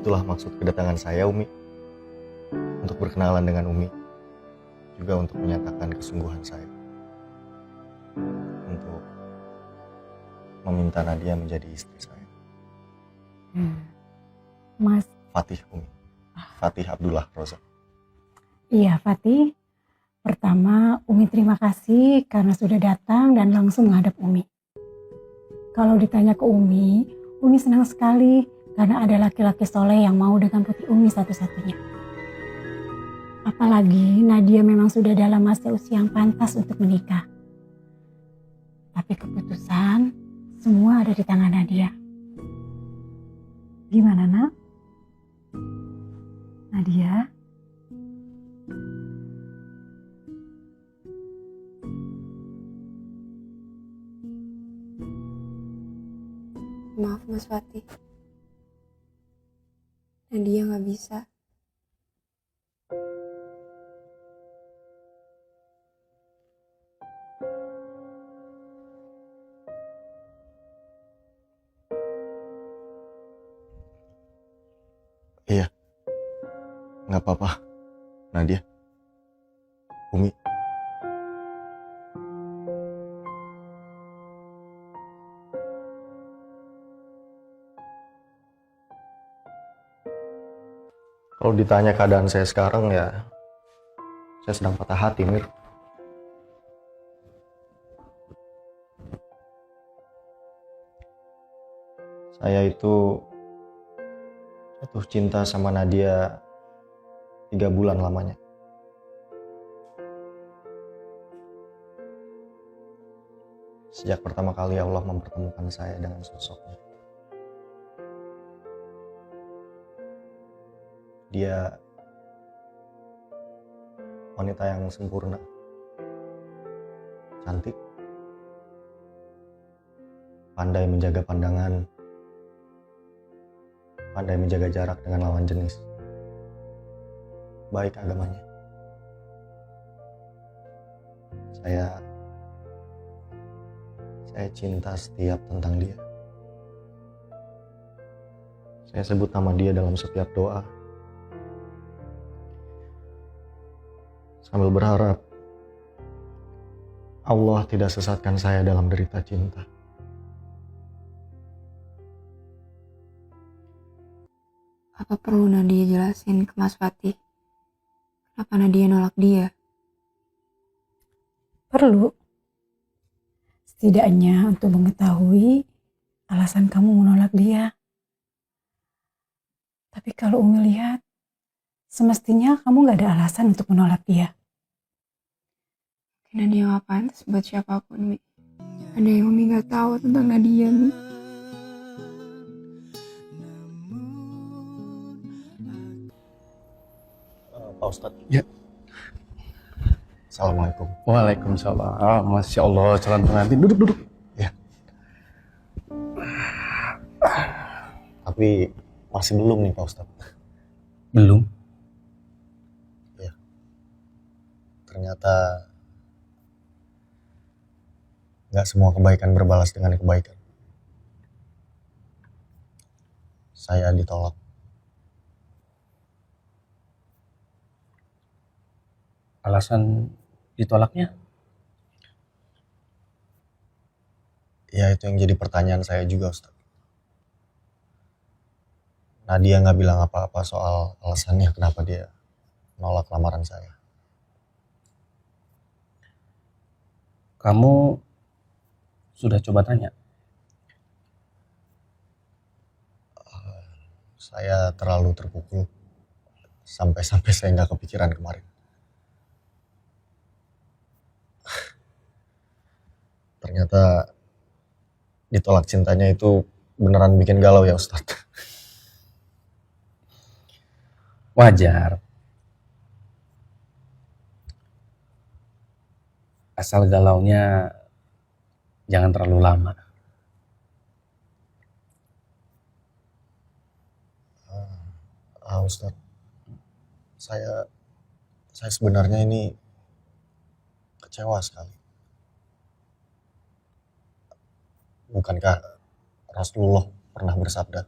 Itulah maksud kedatangan saya, Umi. Untuk berkenalan dengan Umi. Juga untuk menyatakan kesungguhan saya. Untuk meminta Nadia menjadi istri saya. Mas. Fatih, Umi. Fatih Abdullah Roza. Iya, Fatih. Pertama, Umi terima kasih karena sudah datang dan langsung menghadap Umi. Kalau ditanya ke Umi senang sekali karena ada laki-laki soleh yang mau dengan putri Umi satu-satunya. Apalagi Nadia memang sudah dalam masa usia yang pantas untuk menikah. Tapi keputusan semua ada di tangan Nadia. Gimana, Nak? Nadia? Maaf Mas Fatih, Nadia gak bisa. Iya, gak apa-apa, Nadia, Umi. Kalau ditanya keadaan saya sekarang ya, saya sedang patah hati, Mir. Saya itu jatuh cinta sama Nadia 3 bulan lamanya. Sejak pertama kali Allah mempertemukan saya dengan sosoknya. Dia wanita yang sempurna, cantik, pandai menjaga pandangan, pandai menjaga jarak dengan lawan jenis, baik agamanya. Saya cinta setiap tentang dia. Saya sebut nama dia dalam setiap doa. Sambil berharap Allah tidak sesatkan saya dalam derita cinta. Apa perlu Nadia jelasin ke Mas Fatih? Kenapa Nadia nolak dia? Perlu. Setidaknya untuk mengetahui alasan kamu menolak dia. Tapi kalau Umi lihat, semestinya kamu gak ada alasan untuk menolak dia. Nadia gak pantas buat siapapun, Mi. Ada yang Umi gak tahu tentang Nadia, Mi. Pak Ustadz. Ya. Assalamualaikum. Waalaikumsalam. Masya Allah, calon pengantin. Duduk. Ya. Tapi masih belum nih Pak Ustadz. Belum? Ya. Ternyata gak semua kebaikan berbalas dengan kebaikan. Saya ditolak. Alasan ditolaknya? Ya itu yang jadi pertanyaan saya juga Ustaz. Nadia gak bilang apa-apa soal alasannya kenapa dia nolak lamaran saya. Kamu sudah coba tanya? Saya terlalu terpukul. Sampai-sampai saya gak kepikiran kemarin. Ternyata ditolak cintanya itu beneran bikin galau ya Ustadz. Wajar. Asal galaunya jangan terlalu lama. Ustadz, saya sebenarnya ini kecewa sekali. Bukankah Rasulullah pernah bersabda,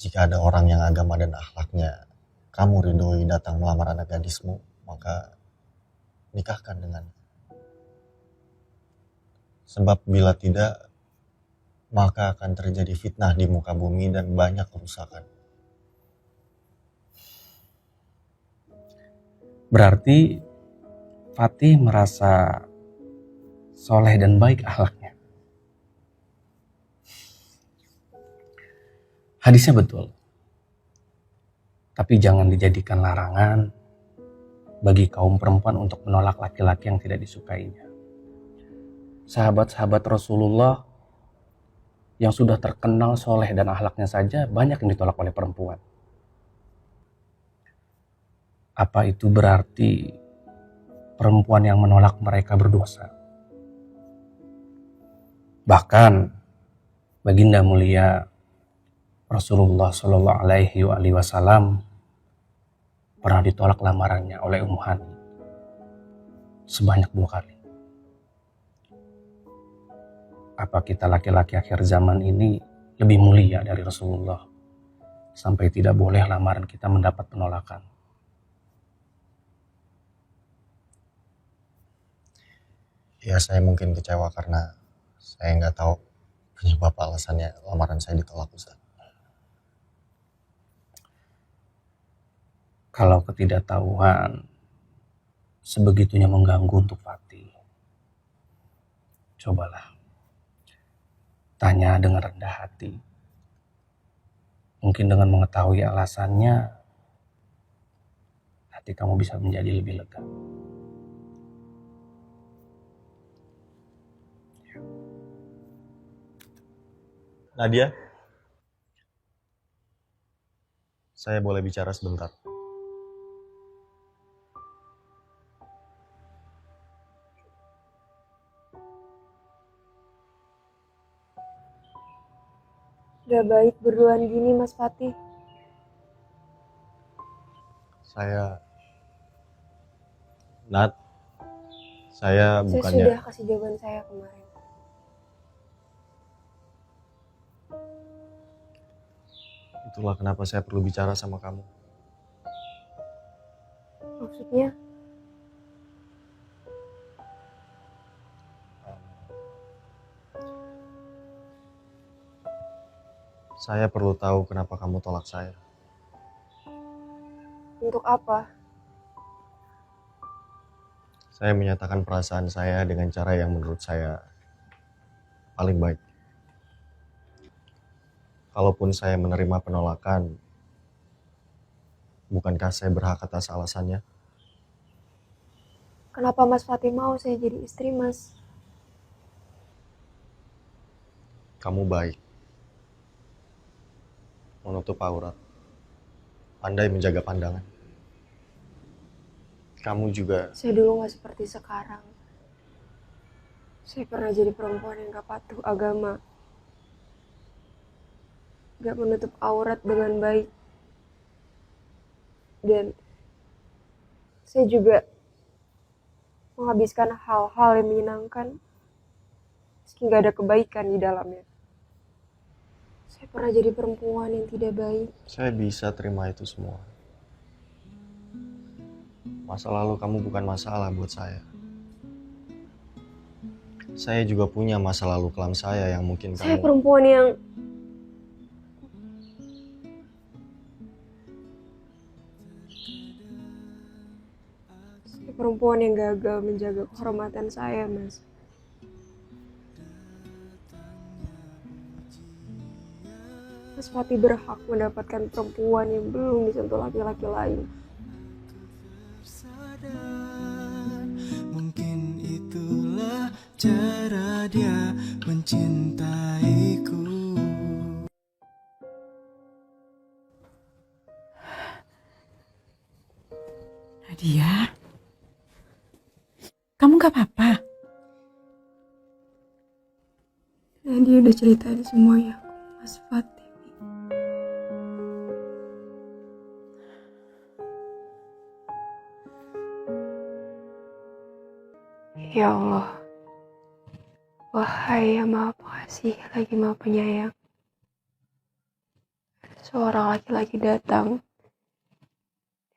jika ada orang yang agama dan akhlaknya kamu ridhoi datang melamar anak gadismu, maka nikahkan dengannya. Sebab bila tidak, maka akan terjadi fitnah di muka bumi dan banyak kerusakan. Berarti Fatih merasa soleh dan baik akhlaknya. Hadisnya betul. Tapi jangan dijadikan larangan bagi kaum perempuan untuk menolak laki-laki yang tidak disukainya. Sahabat-sahabat Rasulullah yang sudah terkenal soleh dan akhlaknya saja banyak yang ditolak oleh perempuan. Apa itu berarti perempuan yang menolak mereka berdosa? Bahkan baginda mulia Rasulullah Shallallahu Alaihi Wasallam pernah ditolak lamarannya oleh Ummu Hani sebanyak 2 kali. Apa kita laki-laki akhir zaman ini lebih mulia dari Rasulullah sampai tidak boleh lamaran kita mendapat penolakan? Ya saya mungkin kecewa karena saya nggak tahu penyebab alasannya lamaran saya ditolak, Ustaz. Kalau ketidaktahuan sebegitunya mengganggu untuk Fatih, cobalah tanya dengan rendah hati. Mungkin dengan mengetahui alasannya, hati kamu bisa menjadi lebih lega. Nadia, saya boleh bicara sebentar? Gak baik berduaan gini, Mas Fatih. Saya Saya bukannya... sudah kasih jawaban saya kemarin. Itulah kenapa saya perlu bicara sama kamu. Maksudnya, Saya perlu tahu kenapa kamu tolak saya. untuk apa? Saya menyatakan perasaan saya dengan cara yang menurut saya paling baik. Kalaupun saya menerima penolakan, bukankah saya berhak atas alasannya? Kenapa Mas Fatih mau saya jadi istri, Mas? Kamu baik, menutup aurat, pandai menjaga pandangan. Kamu juga... Saya dulu gak seperti sekarang. Saya pernah jadi perempuan yang gak patuh agama. Gak menutup aurat dengan baik. Dan saya juga menghabiskan hal-hal yang menyenangkan meski gak ada kebaikan di dalamnya. Saya pernah jadi perempuan yang tidak baik. Saya bisa terima itu semua. Masa lalu kamu bukan masalah buat saya. Saya juga punya masa lalu kelam saya yang mungkin Saya kamu... perempuan yang gagal menjaga kehormatan saya, Mas. Mas Fatih berhak mendapatkan perempuan yang belum disentuh laki-laki lain. Mungkin itulah cara dia mencintaiku. Nadia, kamu gak apa-apa? Nah, dia udah ceritain semuanya ke Mas Fatih. Ya Allah, wahai yang maha pengasih lagi maha penyayang, seorang laki-laki datang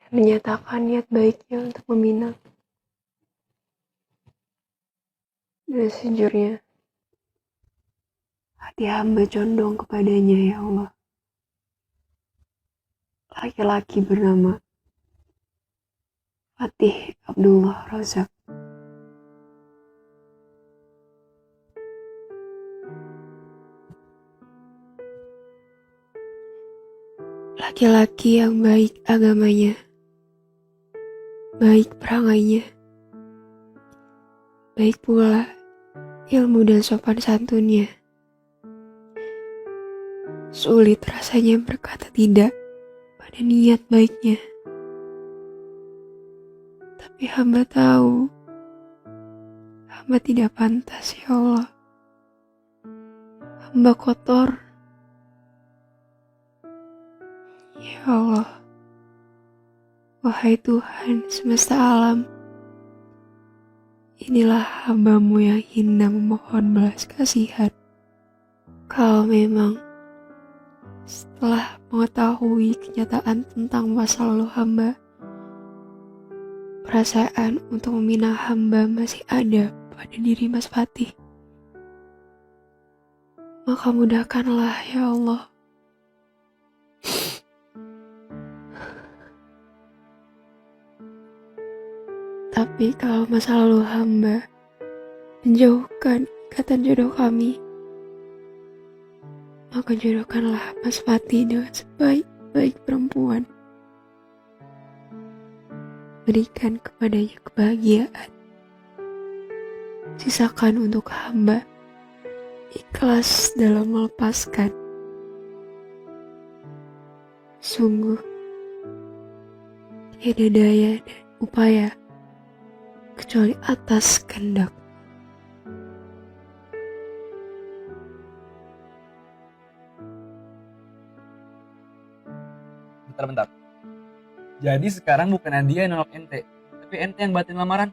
dan menyatakan niat baiknya untuk meminang. Dan sejujurnya, hati hamba condong kepadanya, ya Allah. Laki-laki bernama Fatih Abdullah Razak. Laki-laki yang baik agamanya, baik perangainya, baik pula ilmu dan sopan santunnya. Sulit rasanya berkata tidak pada niat baiknya. Tapi hamba tahu, hamba tidak pantas, ya Allah. Hamba kotor. Ya Allah, wahai Tuhan semesta alam, inilah hamba-Mu yang hendak memohon belas kasihan. Kalau memang setelah mengetahui kenyataan tentang masa lalu hamba, perasaan untuk meminang hamba masih ada pada diri Mas Fatih, maka mudahkanlah, ya Allah. Tapi kalau masa lalu hamba menjauhkan ikatan jodoh kami, maka jodohkanlah Mas Fatih dengan sebaik-baik perempuan. Berikan kepadanya kebahagiaan. Sisakan untuk hamba ikhlas dalam melepaskan. Sungguh, tiada daya dan upaya kecuali atas kehendak. Bentar. Jadi sekarang bukan Nadia yang nolak ente, tapi ente yang batalin lamaran.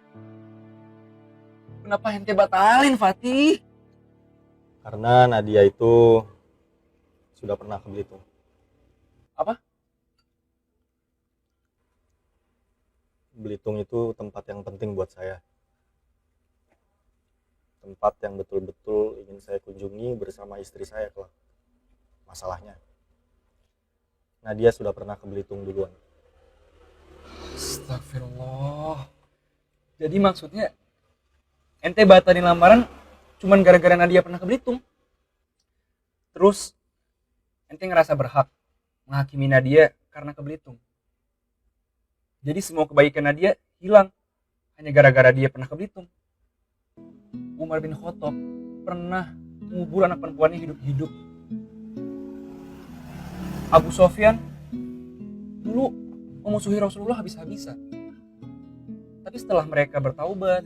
Kenapa ente batalin, Fatih? Karena Nadia itu sudah pernah ke Belitung. Apa? Belitung itu tempat yang penting buat saya. Tempat yang betul-betul ingin saya kunjungi bersama istri saya kelak. Masalahnya, Nadia sudah pernah ke Belitung duluan. Astagfirullah. Jadi maksudnya ente batalin lamaran cuman gara-gara Nadia pernah ke Belitung. Terus ente ngerasa berhak menghakimi Nadia karena ke Belitung. Jadi semua kebaikan Nadia hilang hanya gara-gara dia pernah ke Belitung. Umar bin Khattab pernah mengubur anak perempuannya hidup-hidup. Abu Sofyan dulu memusuhi Rasulullah habis-habisan. Tapi setelah mereka bertaubat,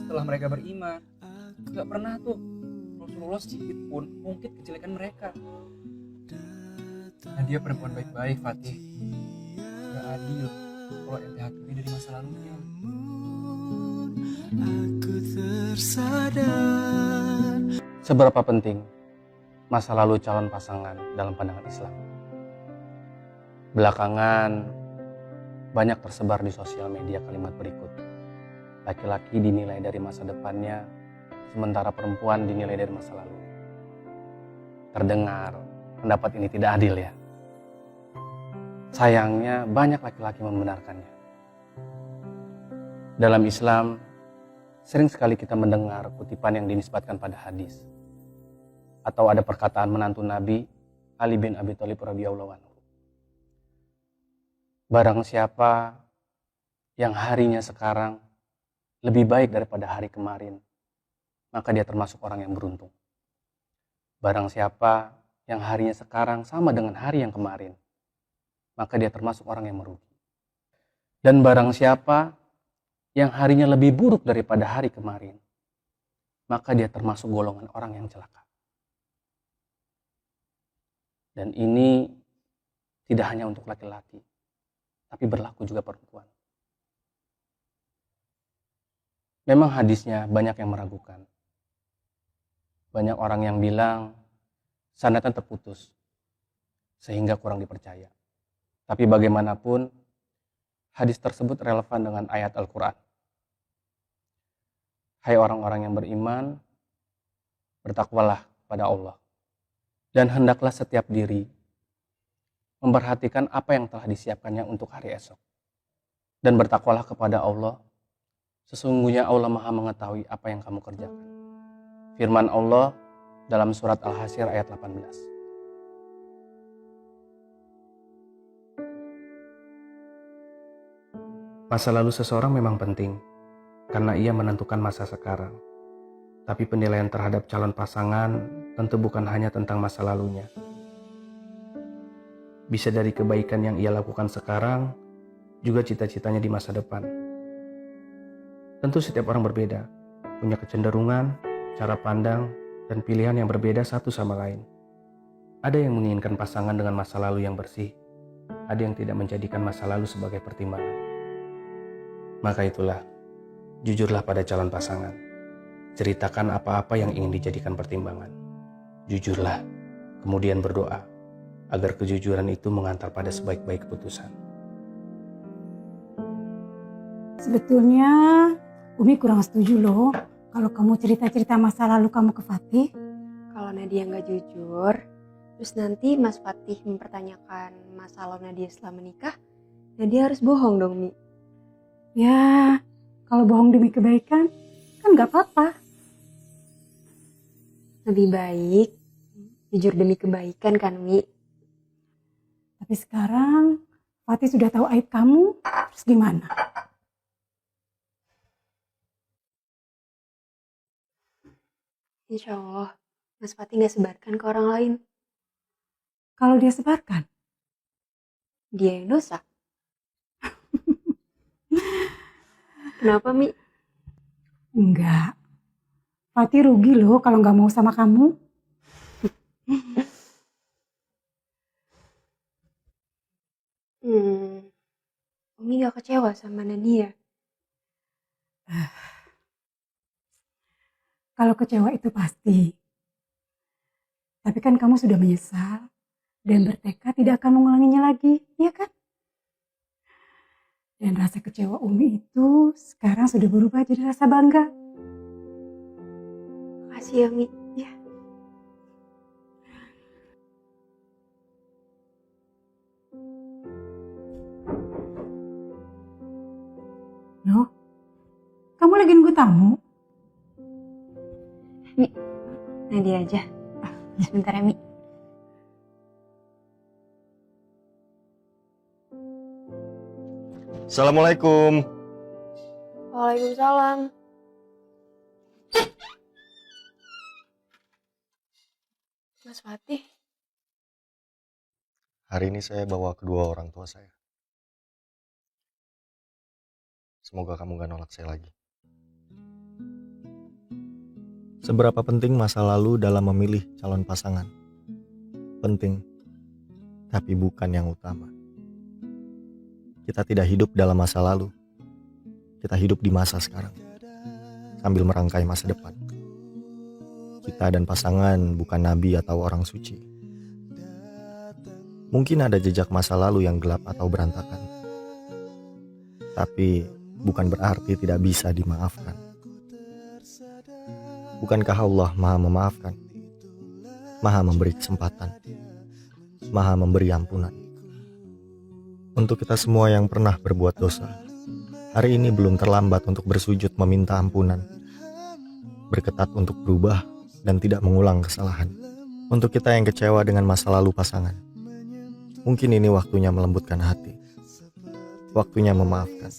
setelah mereka beriman, gak pernah tuh Rasulullah sedikit pun mungkin kejelekan mereka. Nah, dia perempuan baik-baik, Fatih. Gak adil kalau ente hakimi dari masa lalunya. Aku tersadar. Seberapa penting masa lalu calon pasangan dalam pandangan Islam? Belakangan banyak tersebar di sosial media kalimat berikut. Laki-laki dinilai dari masa depannya, sementara perempuan dinilai dari masa lalu. Terdengar pendapat ini tidak adil, ya. Sayangnya banyak laki-laki membenarkannya. Dalam Islam, sering sekali kita mendengar kutipan yang dinisbatkan pada hadis. Atau ada perkataan menantu Nabi Ali bin Abi Thalib radhiyallahu anhu. Barang siapa yang harinya sekarang lebih baik daripada hari kemarin, maka dia termasuk orang yang beruntung. Barang siapa yang harinya sekarang sama dengan hari yang kemarin, maka dia termasuk orang yang merugi. Dan barang siapa yang harinya lebih buruk daripada hari kemarin, maka dia termasuk golongan orang yang celaka. Dan ini tidak hanya untuk laki-laki, tapi berlaku juga perempuan. Memang hadisnya banyak yang meragukan. Banyak orang yang bilang sanadnya terputus. sehingga kurang dipercaya. Tapi bagaimanapun, hadis tersebut relevan dengan ayat Al-Quran. Hai orang-orang yang beriman, bertakwalah pada Allah. Dan hendaklah setiap diri memperhatikan apa yang telah disiapkannya untuk hari esok. Dan bertakwalah kepada Allah, sesungguhnya Allah Maha mengetahui apa yang kamu kerjakan. Firman Allah dalam surat Al-Hasyr ayat 18. Masa lalu seseorang memang penting, karena ia menentukan masa sekarang. Tapi penilaian terhadap calon pasangan tentu bukan hanya tentang masa lalunya. Bisa dari kebaikan yang ia lakukan sekarang, juga cita-citanya di masa depan. Tentu setiap orang berbeda, punya kecenderungan, cara pandang, dan pilihan yang berbeda satu sama lain. Ada yang menginginkan pasangan dengan masa lalu yang bersih, ada yang tidak menjadikan masa lalu sebagai pertimbangan. Maka itulah, jujurlah pada calon pasangan. Ceritakan apa-apa yang ingin dijadikan pertimbangan. Jujurlah, kemudian berdoa, agar kejujuran itu mengantar pada sebaik-baik keputusan. Sebetulnya Umi kurang setuju loh kalau kamu cerita-cerita masa lalu kamu ke Fatih. Kalau Nadia nggak jujur, terus nanti Mas Fatih mempertanyakan masa lalu Nadia setelah menikah, Nadia harus bohong dong, Mi. Ya, kalau bohong demi kebaikan kan nggak apa-apa. Lebih baik jujur demi kebaikan kan, Mi? Tapi sekarang Fatih sudah tahu aib kamu, terus gimana? Insya Allah, Mas Fatih nggak sebarkan ke orang lain. Kalau dia sebarkan, Dia yang dosa. Kenapa, Mi? enggak. Fatih rugi loh kalau nggak mau sama kamu. Umi gak kecewa sama Nadia. Kalau kecewa itu pasti. Tapi kan kamu sudah menyesal dan bertekad tidak akan mengulanginya lagi, ya kan? Dan rasa kecewa Umi itu sekarang sudah berubah jadi rasa bangga. Makasih ya, Mi. Ya. Loh, kamu lagi nunggu tamu? Nadia aja. Sebentar ya, Mi. Assalamualaikum. Waalaikumsalam. Mas Fatih, Hari ini saya bawa kedua orang tua saya. Semoga kamu gak nolak saya lagi. Seberapa penting masa lalu dalam memilih calon pasangan? Penting, tapi bukan yang utama. Kita tidak hidup dalam masa lalu. Kita hidup di masa sekarang, sambil merangkai masa depan. Kita dan pasangan bukan nabi atau orang suci. Mungkin ada jejak masa lalu yang gelap atau berantakan. Tapi bukan berarti tidak bisa dimaafkan. Bukankah Allah Maha memaafkan, Maha memberi kesempatan, Maha memberi ampunan? Untuk kita semua yang pernah berbuat dosa, hari ini belum terlambat untuk bersujud meminta ampunan, berketat untuk berubah dan tidak mengulang kesalahan. Untuk kita yang kecewa dengan masa lalu pasangan, mungkin ini waktunya melembutkan hati, waktunya memaafkan,